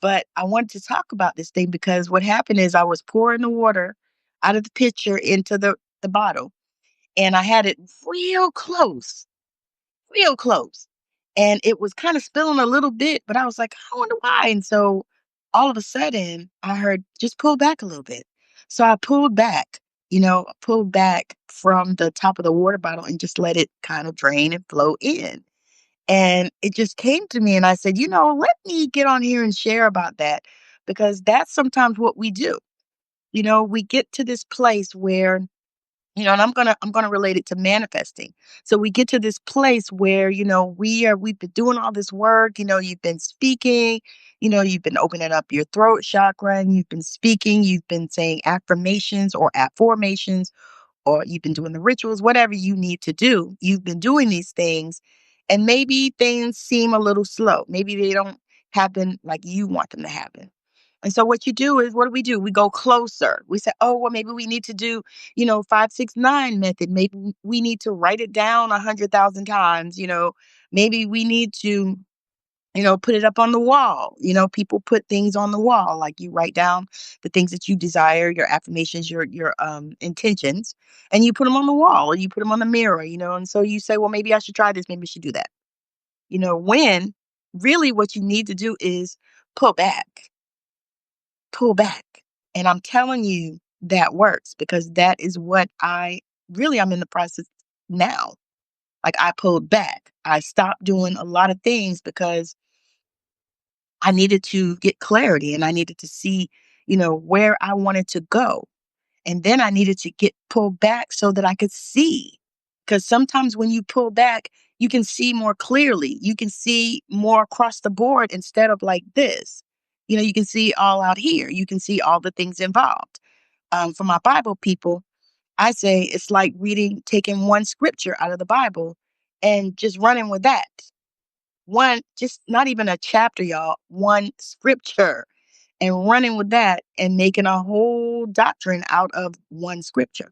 But I wanted to talk about this thing because what happened is I was pouring the water out of the pitcher into the bottle, and I had it real close, real close. And it was kind of spilling a little bit, but I was like, I wonder why. And so all of a sudden, I heard just pull back a little bit. So I pulled back, pulled back from the top of the water bottle and just let it kind of drain and flow in. And it just came to me, and I said, let me get on here and share about that because that's sometimes what we do. We get to this place where and I'm gonna relate it to manifesting. So we get to this place where, we've been doing all this work, you've been speaking, you've been opening up your throat chakra and you've been speaking, you've been saying affirmations or affirmations, or you've been doing the rituals, whatever you need to do. You've been doing these things, and maybe things seem a little slow. Maybe they don't happen like you want them to happen. And so what you do is, what do? We go closer. We say, oh, well, maybe we need to do, 5, 6, 9 method. Maybe we need to write it down 100,000 times. Maybe we need to, put it up on the wall. People put things on the wall, like you write down the things that you desire, your affirmations, your intentions, and you put them on the wall or you put them on the mirror. And so you say, well, maybe I should try this. Maybe I should do that. When really what you need to do is pull back pull back. And I'm telling you that works because that is what I'm in the process now. Like I pulled back. I stopped doing a lot of things because I needed to get clarity and I needed to see, where I wanted to go. And then I needed to get pulled back so that I could see. Because sometimes when you pull back, you can see more clearly. You can see more across the board instead of like this. You can see all out here. You can see all the things involved. For my Bible people, I say it's like taking one scripture out of the Bible and just running with that. One, just not even a chapter, y'all, one scripture and running with that and making a whole doctrine out of one scripture.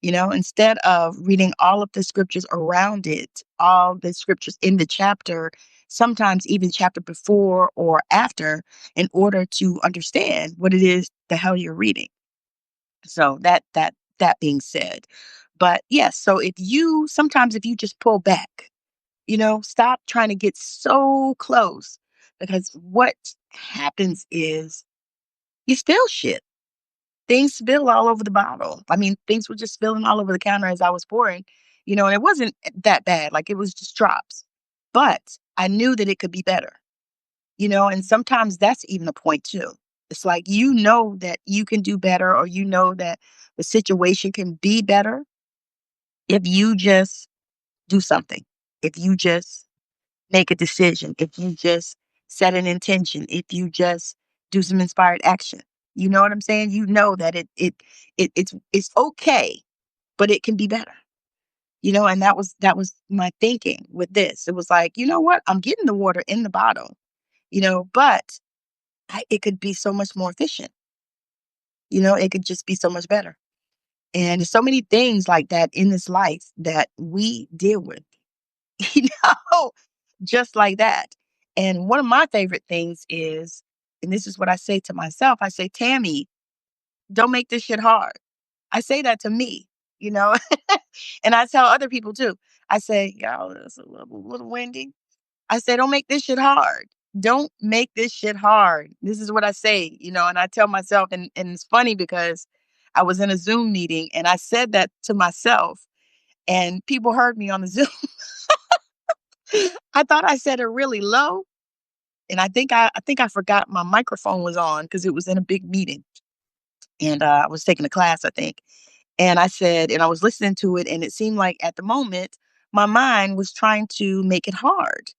Instead of reading all of the scriptures around it, all the scriptures in the chapter, sometimes even chapter before or after, in order to understand what it is the hell you're reading. So that being said, but yes, so if you just pull back, stop trying to get so close because what happens is you spill shit. Things spill all over the bottle. I mean, things were just spilling all over the counter as I was pouring, and it wasn't that bad. Like it was just drops. But I knew that it could be better, and sometimes that's even a point too. It's like that you can do better or that the situation can be better if you just do something. If you just make a decision, if you just set an intention, if you just do some inspired action. You know what I'm saying? You know that it's okay, but it can be better. And that was my thinking with this. It was like, you know what? I'm getting the water in the bottle, but it could be so much more efficient. It could just be so much better. And there's so many things like that in this life that we deal with, you know, just like that. And one of my favorite things is, and this is what I say to myself, I say, Tammy, don't make this shit hard. I say that to me, you know, and I tell other people too. I say, y'all, it's a little windy. I say, don't make this shit hard. Don't make this shit hard. This is what I say, and I tell myself, and it's funny because I was in a Zoom meeting and I said that to myself and people heard me on the Zoom. I thought I said it really low. And I think I forgot my microphone was on because it was in a big meeting. And I was taking a class, I think. And I was listening to it, and it seemed like at the moment, my mind was trying to make it hard.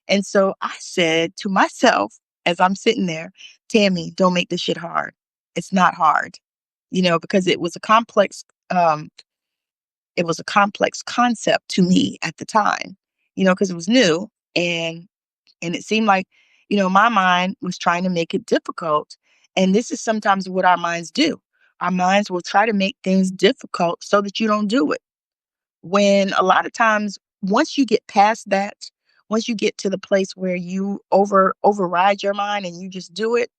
And so I said to myself, as I'm sitting there, Tammy, don't make this shit hard. It's not hard, because it was a complex concept to me at the time, because it was new and it seemed like, my mind was trying to make it difficult. And this is sometimes what our minds do. Our minds will try to make things difficult so that you don't do it. When a lot of times, once you get past that, once you get to the place where you override your mind and you just do it,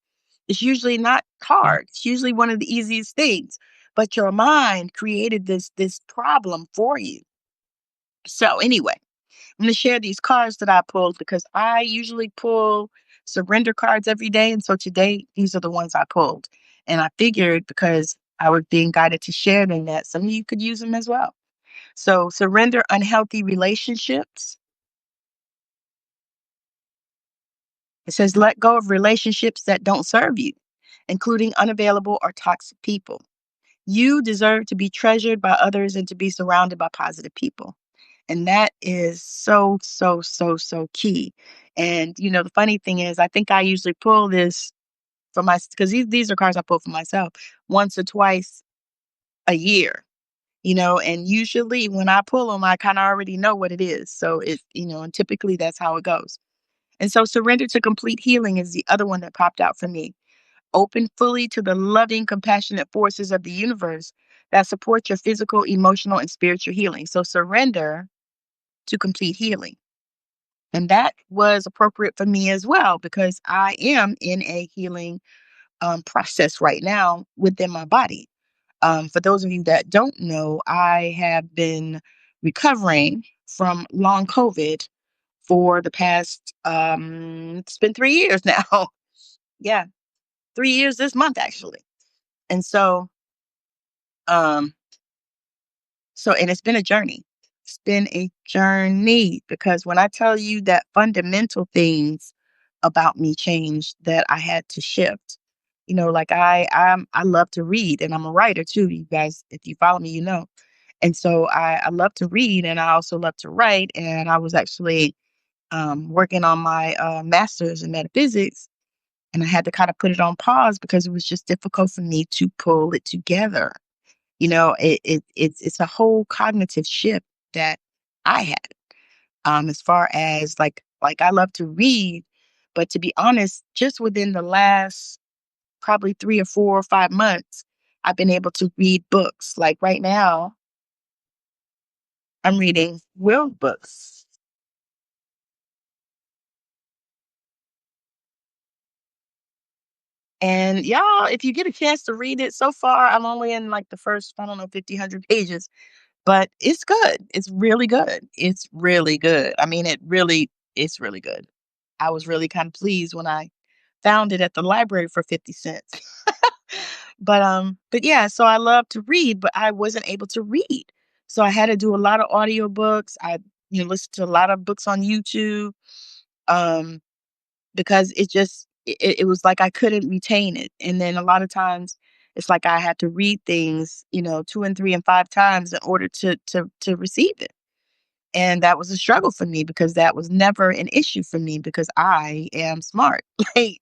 it's usually not hard. It's usually one of the easiest things. But your mind created this problem for you. So anyway, I'm going to share these cards that I pulled because I usually pull surrender cards every day. And so today, these are the ones I pulled. And I figured because I was being guided to share them that some of you could use them as well. So, surrender unhealthy relationships. It says, let go of relationships that don't serve you, including unavailable or toxic people. You deserve to be treasured by others and to be surrounded by positive people. And that is so, so, so, so key. And, the funny thing is, I think I usually pull this for because these are cards I pull for myself once or twice a year, and usually when I pull them, I kind of already know what it is. So and typically that's how it goes. And so surrender to complete healing is the other one that popped out for me. Open fully to the loving, compassionate forces of the universe that support your physical, emotional, and spiritual healing. So surrender to complete healing. And that was appropriate for me as well because I am in a healing process right now within my body. For those of you that don't know, I have been recovering from long COVID for the past, it's been 3 years now. Yeah, 3 years this month, actually. And um, and it's been a journey. It's been a journey because when I tell you that fundamental things about me changed that I had to shift, like I love to read and I'm a writer too. You guys, if you follow me, you know. And so I love to read and I also love to write. And I was actually working on my master's in metaphysics and I had to kind of put it on pause because it was just difficult for me to pull it together. It's a whole cognitive shift that I had. As far as like I love to read, but to be honest, just within the last probably 3 or 4 or 5 months, I've been able to read books. Like right now, I'm reading Will books. And y'all, if you get a chance to read it, so far I'm only in like the first, I don't know, 50, 100 pages. But it's good. It's really good. It's really good. I mean, it's really good. I was really kind of pleased when I found it at the library for 50 cents. But yeah, so I love to read, but I wasn't able to read. So I had to do a lot of audiobooks. I, listened to a lot of books on YouTube. Um, because it was like I couldn't retain it. And then a lot of times it's like I had to read things, 2 and 3 and 5 times in order to receive it. And that was a struggle for me because that was never an issue for me because I am smart. like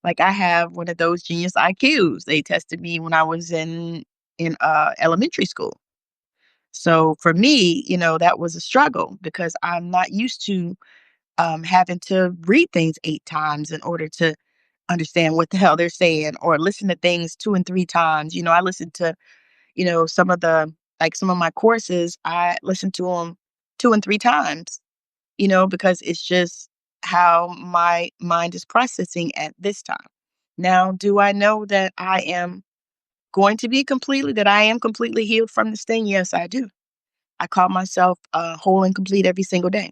like I have one of those genius IQs. They tested me when I was in elementary school. So for me, that was a struggle because I'm not used to having to read things 8 times in order to understand what the hell they're saying or listen to things 2 and 3 times. I listen to, some of my courses, I listen to them 2 and 3 times, because it's just how my mind is processing at this time. Now, do I know that that I am completely healed from this thing? Yes, I do. I call myself whole and complete every single day.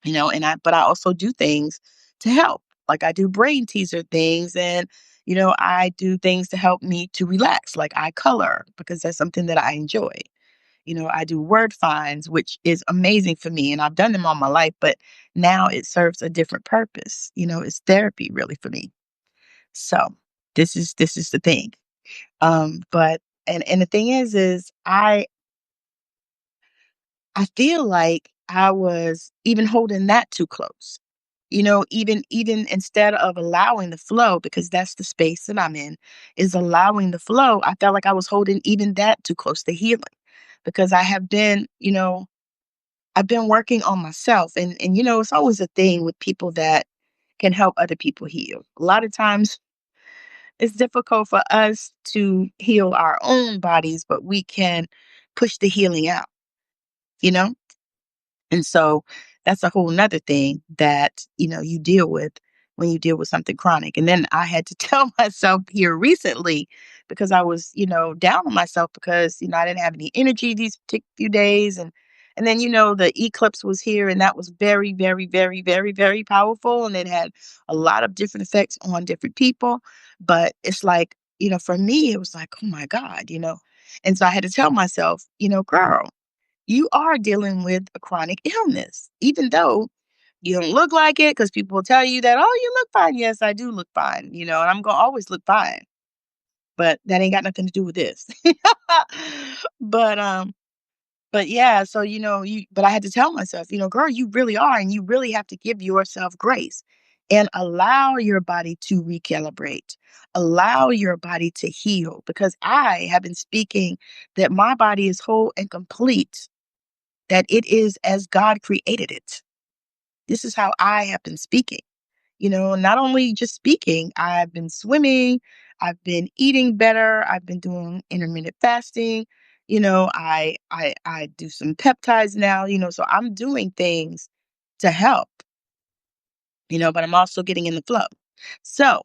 But I also do things to help. Like I do brain teaser things and, I do things to help me to relax. Like I color because that's something that I enjoy. I do word finds, which is amazing for me. And I've done them all my life, but now it serves a different purpose. It's therapy really for me. So this is the thing. But and the thing is I feel like I was even holding that too close. Even instead of allowing the flow, because that's the space that I'm in, is allowing the flow. I felt like I was holding even that too close to healing. Because I've been working on myself and it's always a thing with people that can help other people heal. A lot of times it's difficult for us to heal our own bodies, but we can push the healing out, you know? And so that's a whole nother thing that, you deal with when you deal with something chronic. And then I had to tell myself here recently because I was, down on myself because, I didn't have any energy these few days. And then, the eclipse was here and that was very, very, very, very, very powerful. And it had a lot of different effects on different people. But it's like, for me, it was like, oh my God, And so I had to tell myself, girl, you are dealing with a chronic illness, even though you don't look like it, because people will tell you that, oh, you look fine. Yes, I do look fine, and I'm going to always look fine, but that ain't got nothing to do with this. but, but yeah, so, but I had to tell myself, girl, you really are, and you really have to give yourself grace and allow your body to recalibrate, allow your body to heal, because I have been speaking that my body is whole and complete, that it is as God created it. This is how I have been speaking. Not only just speaking, I've been swimming, I've been eating better, I've been doing intermittent fasting. I do some peptides now, so I'm doing things to help, but I'm also getting in the flow. So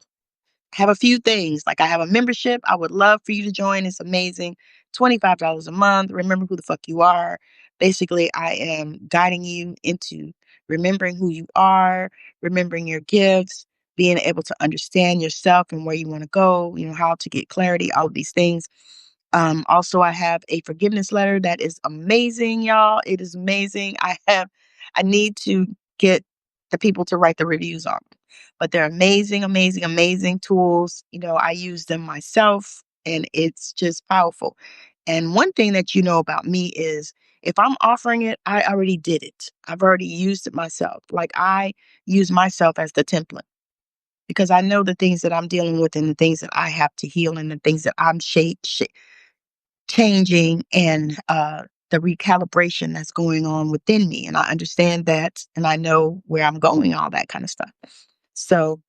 have a few things. Like I have a membership. I would love for you to join. It's amazing. $25 a month. Remember who the fuck you are. Basically, I am guiding you into remembering who you are, remembering your gifts, being able to understand yourself and where you want to go, how to get clarity, all of these things. Also, I have a forgiveness letter that is amazing, y'all. It is amazing. I need to get the people to write the reviews on them. But they're amazing, amazing, amazing tools. I use them myself and it's just powerful. And one thing that you know about me is if I'm offering it, I already did it. I've already used it myself. Like I use myself as the template because I know the things that I'm dealing with and the things that I have to heal and the things that I'm changing and the recalibration that's going on within me. And I understand that and I know where I'm going, all that kind of stuff. So,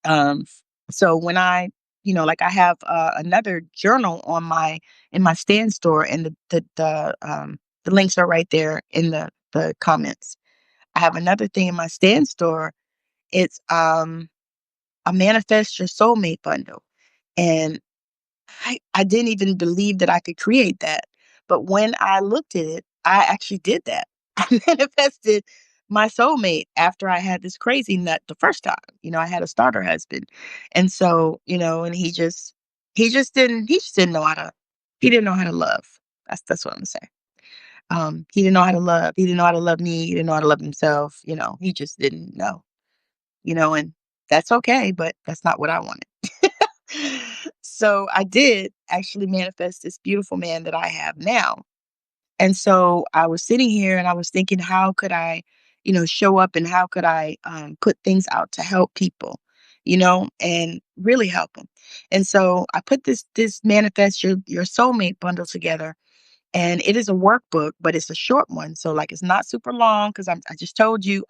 um, so when like I have another journal in my stand store, and the links are right there in the comments. I have another thing in my stand store. It's a manifest your soulmate bundle, and I didn't even believe that I could create that. But when I looked at it, I actually did that. I manifested my soulmate after I had this crazy nut the first time. I had a starter husband. And so, and he just didn't know how to he didn't know how to love. That's what I'm gonna say. He didn't know how to love. He didn't know how to love me. He didn't know how to love himself. He just didn't know, and that's okay, but that's not what I wanted. So I did actually manifest this beautiful man that I have now. And so I was sitting here and I was thinking, how could I, show up and how could I put things out to help people, and really help them. And so I put this manifest your soulmate bundle together, and it is a workbook, but it's a short one. So like it's not super long because I just told you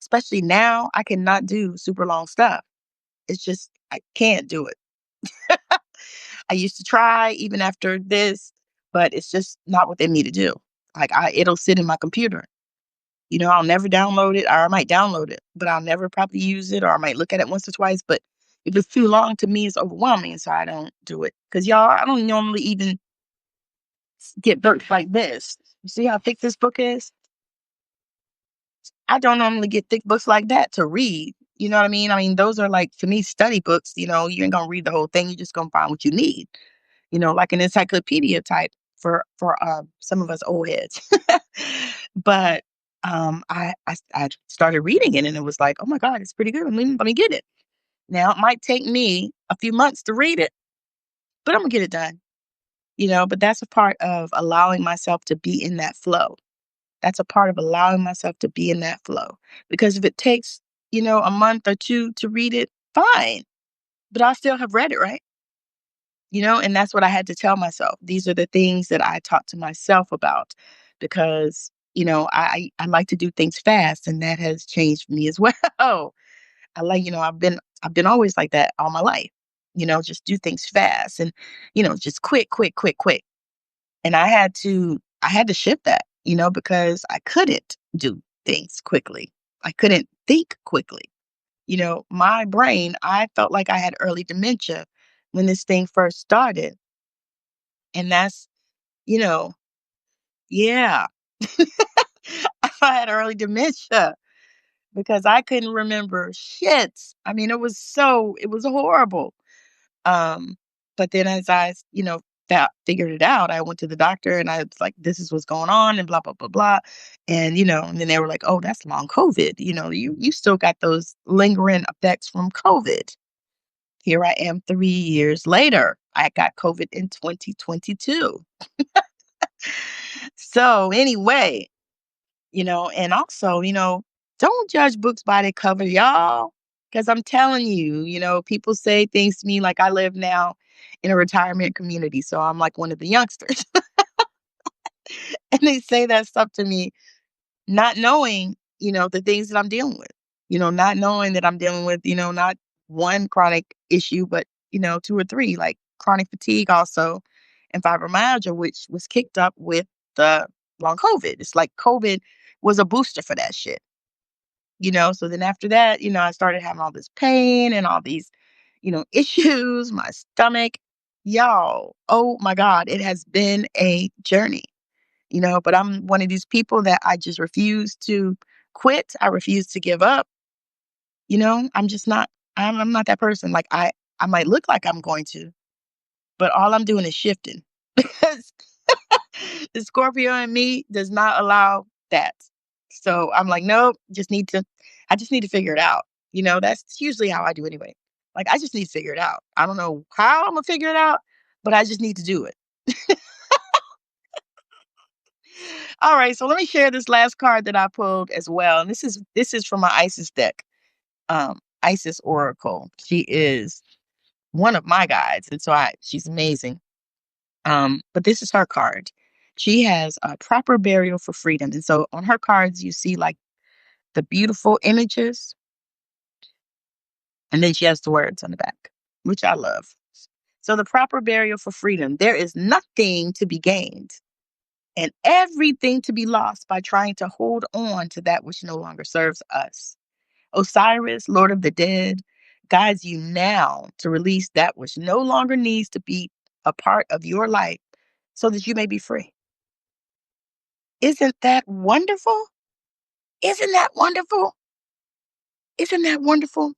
especially now I cannot do super long stuff. It's just I can't do it. I used to try even after this, but it's just not within me to do. Like it'll sit in my computer. I'll never download it, or I might download it, but I'll never probably use it, or I might look at it once or twice. But if it's too long to me, it's overwhelming, so I don't do it. Cause y'all, I don't normally even get books like this. You see how thick this book is? I don't normally get thick books like that to read. You know what I mean? I mean, those are like to me study books. You ain't gonna read the whole thing. You're just gonna find what you need. Like an encyclopedia type for some of us old heads. But I started reading it and it was like, oh my God, it's pretty good. Let me get it. Now it might take me a few months to read it, but I'm gonna get it done. But that's a part of allowing myself to be in that flow. That's a part of allowing myself to be in that flow. Because if it takes, a month or two to read it, fine. But I still have read it, right? And that's what I had to tell myself. These are the things that I talk to myself about because, I like to do things fast and that has changed me as well. I like, I've been always like that all my life, just do things fast and, just quick, quick, quick, quick. And I had to shift that, because I couldn't do things quickly. I couldn't think quickly. My brain, I felt like I had early dementia when this thing first started. And that's, you know, yeah. I had early dementia because I couldn't remember shit. I mean, it was horrible. Um, but then as that figured it out, I went to the doctor and I was like, this is what's going on and blah, blah, blah, blah. And then they were like, oh, that's long COVID. You still got those lingering effects from COVID. Here I am 3 years later. I got COVID in 2022. So anyway, and also, don't judge books by their cover, y'all. Because I'm telling you, people say things to me like I live now in a retirement community. So I'm like one of the youngsters. And they say that stuff to me, not knowing, the things that I'm dealing with, not knowing that I'm dealing with, not one chronic issue, but, two or three, like chronic fatigue also and fibromyalgia, which was kicked up with the long COVID. It's like COVID was a booster for that shit. So then after that, I started having all this pain and all these, issues, my stomach. Y'all, oh my God, it has been a journey, but I'm one of these people that I just refuse to quit. I refuse to give up. I'm just not, I'm not that person. Like I might look like I'm going to, but all I'm doing is shifting because the Scorpio in me does not allow that. So I'm like, nope, I just need to figure it out. That's usually how I do anyway. Like, I just need to figure it out. I don't know how I'm gonna figure it out, but I just need to do it. All right, so let me share this last card that I pulled as well. And this is from my Isis deck. Isis Oracle. She is one of my guides, and she's amazing. But this is her card. She has a proper burial for freedom. And so on her cards, you see like the beautiful images, and then she has the words on the back, which I love. So the proper burial for freedom. There is nothing to be gained and everything to be lost by trying to hold on to that which no longer serves us. Osiris, Lord of the Dead, guides you now to release that which no longer needs to be a part of your life so that you may be free. Isn't that wonderful? Isn't that wonderful? Isn't that wonderful?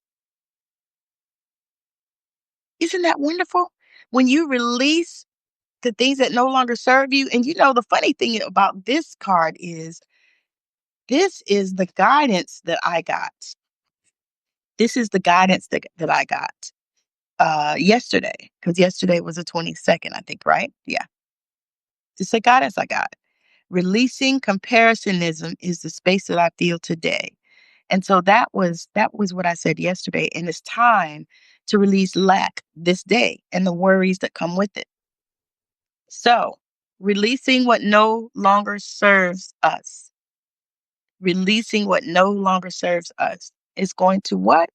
Isn't that wonderful? When you release the things that no longer serve you, and the funny thing about this card is this is the guidance that I got. This is the guidance that I got yesterday, because yesterday was the 22nd, I think, right? Yeah. It's the guidance I got. Releasing comparisоnism is the space that I feel today. And so that was what I said yesterday. And it's time to release lack this day and the worries that come with it. So releasing what no longer serves us, releasing what no longer serves us is going to what?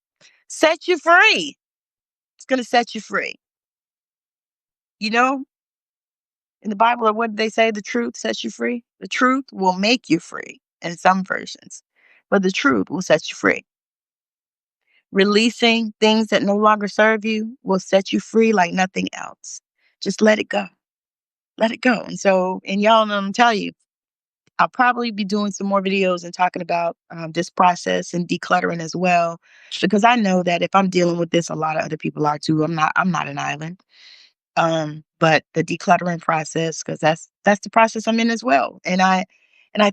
Set you free. It's going to set you free. You know, in the Bible, what did they say? The truth sets you free. The truth will make you free in some versions, but the truth will set you free. Releasing things that no longer serve you will set you free like nothing else. Just let it go. Let it go. And y'all know, I'm telling you, I'll probably be doing some more videos and talking about this process and decluttering as well, because I know that if I'm dealing with this, a lot of other people are too. I'm not an island. But the decluttering process, because that's the process I'm in as well. And I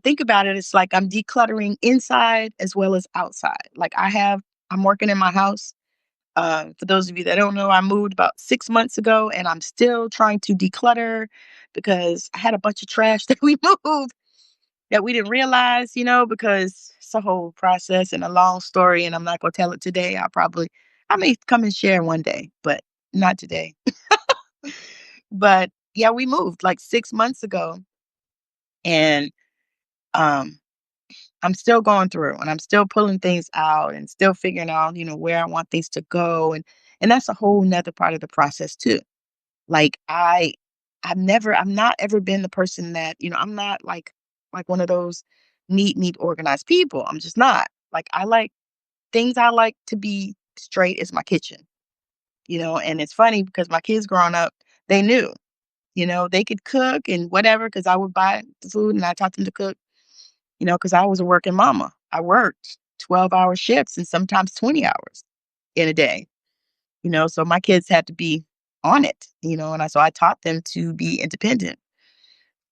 think about it, it's like I'm decluttering inside as well as outside. Like I'm working in my house. For those of you that don't know, I moved about 6 months ago, and I'm still trying to declutter because I had a bunch of trash that we moved that we didn't realize, because it's a whole process and a long story, and I'm not gonna tell it today. I may come and share one day, but not today. But yeah, we moved like 6 months ago, and um, I'm still going through and I'm still pulling things out and still figuring out, where I want things to go. And that's a whole nother part of the process too. Like I'm not ever been the person that, I'm not like one of those neat, organized people. I'm just not. Like, I like things I like to be straight is my kitchen, and it's funny because my kids growing up, they knew, they could cook and whatever because I would buy the food and I taught them to cook, because I was a working mama. I worked 12-hour shifts and sometimes 20 hours in a day, so my kids had to be on it, so I taught them to be independent.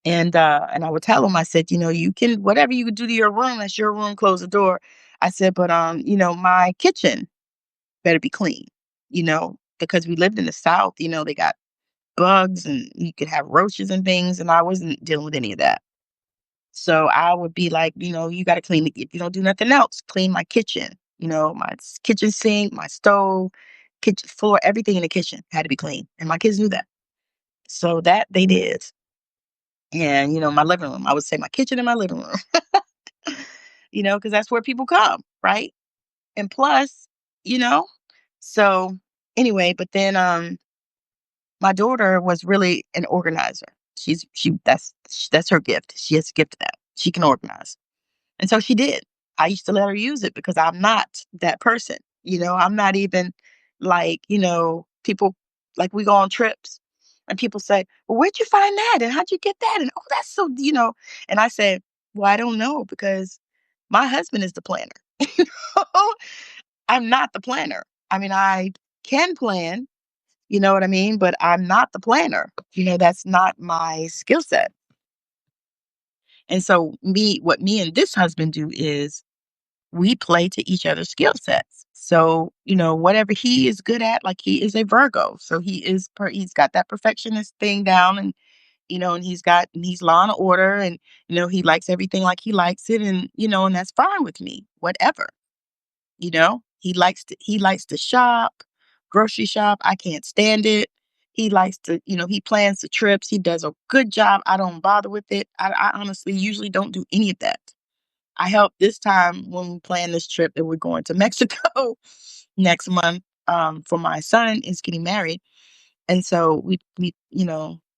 And I would tell them, I said, you can whatever you do to your room, that's your room, close the door. I said, but my kitchen better be clean, because we lived in the South, they got bugs and you could have roaches and things, and I wasn't dealing with any of that. So I would be like, you got to clean it. If you don't do nothing else, clean my kitchen, my kitchen sink, my stove, kitchen floor, everything in the kitchen had to be clean. And my kids knew that. So that they did. And, my living room, I would say my kitchen and my living room, because that's where people come, right? And plus, you know, so anyway, but then my daughter was really an organizer. That's her gift. She has a gift of that. She can organize. And so she did. I used to let her use it because I'm not that person. I'm not even like, people like we go on trips and people say, well, where'd you find that? And how'd you get that? And oh, that's so, and I said, well, I don't know because my husband is the planner. You know? I'm not the planner. I mean, I can plan, you know what I mean? But I'm not the planner. That's not my skill set. And so what me and this husband do is we play to each other's skill sets. So, whatever he is good at, like he is a Virgo. So he's got that perfectionist thing down and he's law and order and, he likes everything like he likes it. And that's fine with me, whatever. He likes to shop, grocery shop. I can't stand it. He likes to, he plans the trips. He does a good job. I don't bother with it. I honestly usually don't do any of that. I helped this time when we planned this trip that we're going to Mexico next month for my son is getting married. And so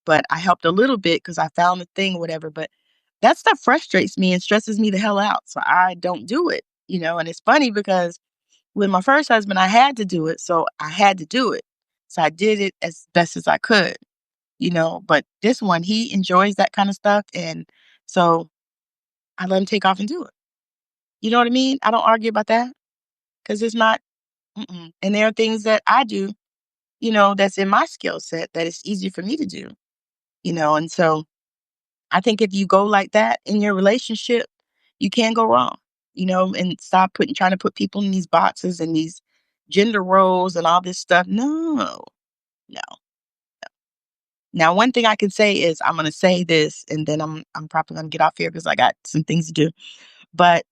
but I helped a little bit because I found the thing, whatever. But that stuff frustrates me and stresses me the hell out. So I don't do it. And it's funny because with my first husband, I had to do it. So I had to do it. So I did it as best as I could. But this one, he enjoys that kind of stuff. And so I let him take off and do it. You know what I mean? I don't argue about that because it's not, and there are things that I do, that's in my skill set that it's easy for me to do. And so I think if you go like that in your relationship, you can't go wrong, and stop trying to put people in these boxes and these gender roles and all this stuff. No, no. Now, one thing I can say is I'm going to say this and then I'm probably going to get off here because I got some things to do. But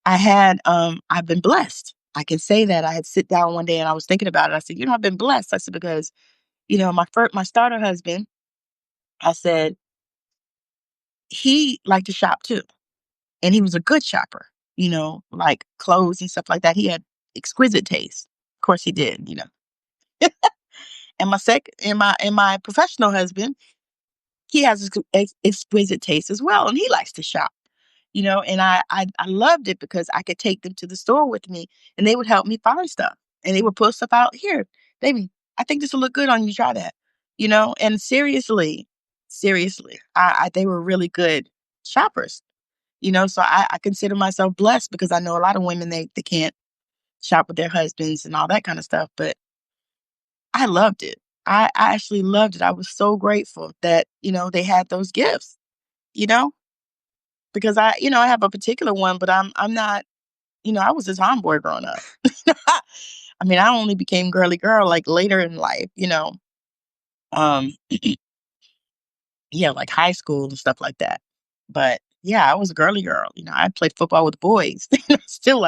I've been blessed. I can say that. I had sit down one day and I was thinking about it. I said, I've been blessed. I said, because, my starter husband, I said, he liked to shop too. And he was a good shopper, like clothes and stuff like that. He had exquisite taste. Of course he did. And my professional husband, he has exquisite taste as well. And he likes to shop. And I loved it because I could take them to the store with me and they would help me find stuff and they would pull stuff out here. Baby, I think this will look good on you. Try that. And seriously, they were really good shoppers. So I consider myself blessed because I know a lot of women, they can't shop with their husbands and all that kind of stuff. But I loved it. I actually loved it. I was so grateful that, they had those gifts, you know, because I have a particular one, but I'm not. I was a tomboy growing up. I mean, I only became girly girl like later in life. Um, yeah, like high school and stuff like that. But yeah, I was a girly girl. I played football with the boys. Still,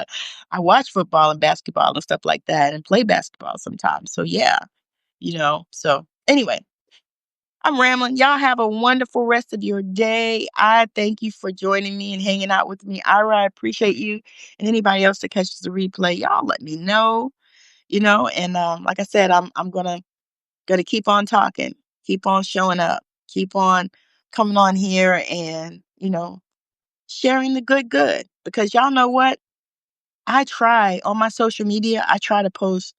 I watch football and basketball and stuff like that, and play basketball sometimes. So yeah, So anyway, I'm rambling. Y'all have a wonderful rest of your day. I thank you for joining me and hanging out with me. Ira, I appreciate you. And anybody else that catches the replay, y'all let me know. And like I said, I'm gonna keep on talking, keep on showing up, keep on coming on here and sharing the good, because y'all know what? I try on my social media, I try to post,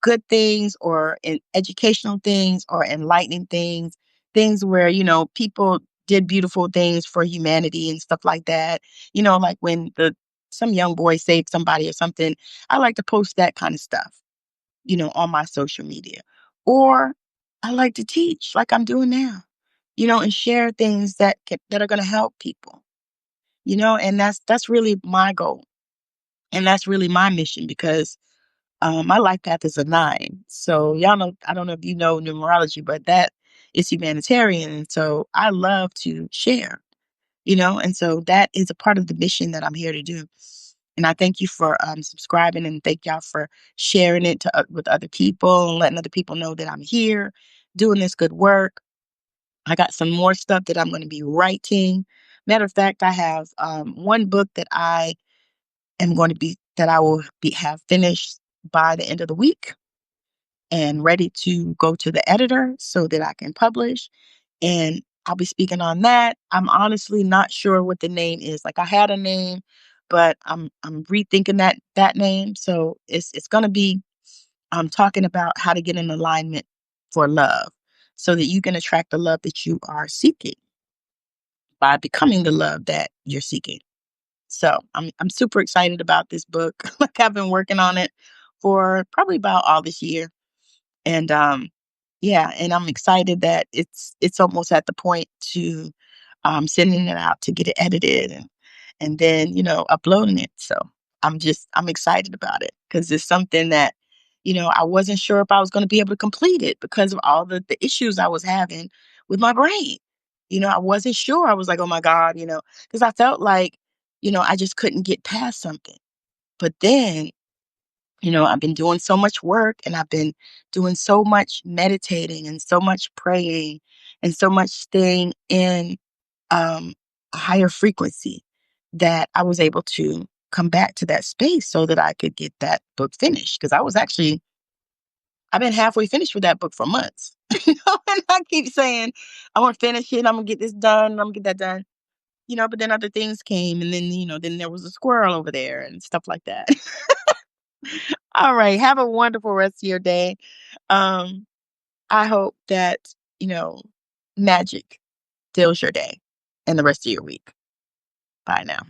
good things or educational things or enlightening things, things where, people did beautiful things for humanity and stuff like that. Like when some young boy saved somebody or something, I like to post that kind of stuff, on my social media. Or I like to teach like I'm doing now, and share things that are going to help people, and that's really my goal. And that's really my mission because my life path is a 9. So y'all know, I don't know if you know numerology, but that is humanitarian. And so I love to share, and so that is a part of the mission that I'm here to do. And I thank you for subscribing, and thank y'all for sharing it with other people and letting other people know that I'm here doing this good work. I got some more stuff that I'm going to be writing. Matter of fact, I have one book that I will have finished by the end of the week and ready to go to the editor so that I can publish. And I'll be speaking on that. I'm honestly not sure what the name is. Like I had a name, but I'm rethinking that name. So it's gonna be talking about how to get in alignment for love so that you can attract the love that you are seeking by becoming the love that you're seeking. So I'm super excited about this book. Like I've been working on it for probably about all this year. And yeah, and I'm excited that it's almost at the point to sending it out to get it edited and then, uploading it. So I'm excited about it because it's something that, I wasn't sure if I was going to be able to complete it because of all the issues I was having with my brain. I wasn't sure. I was like, oh my God, because I felt like, I just couldn't get past something. But then, I've been doing so much work and I've been doing so much meditating and so much praying and so much staying in a higher frequency that I was able to come back to that space so that I could get that book finished. Because I've been halfway finished with that book for months. And I keep saying, I want to finish it. I'm going to get this done. I'm going to get that done. But then other things came and then, then there was a squirrel over there and stuff like that. All right. Have a wonderful rest of your day. Um, I hope that, you know, magic fills your day and the rest of your week. Bye now.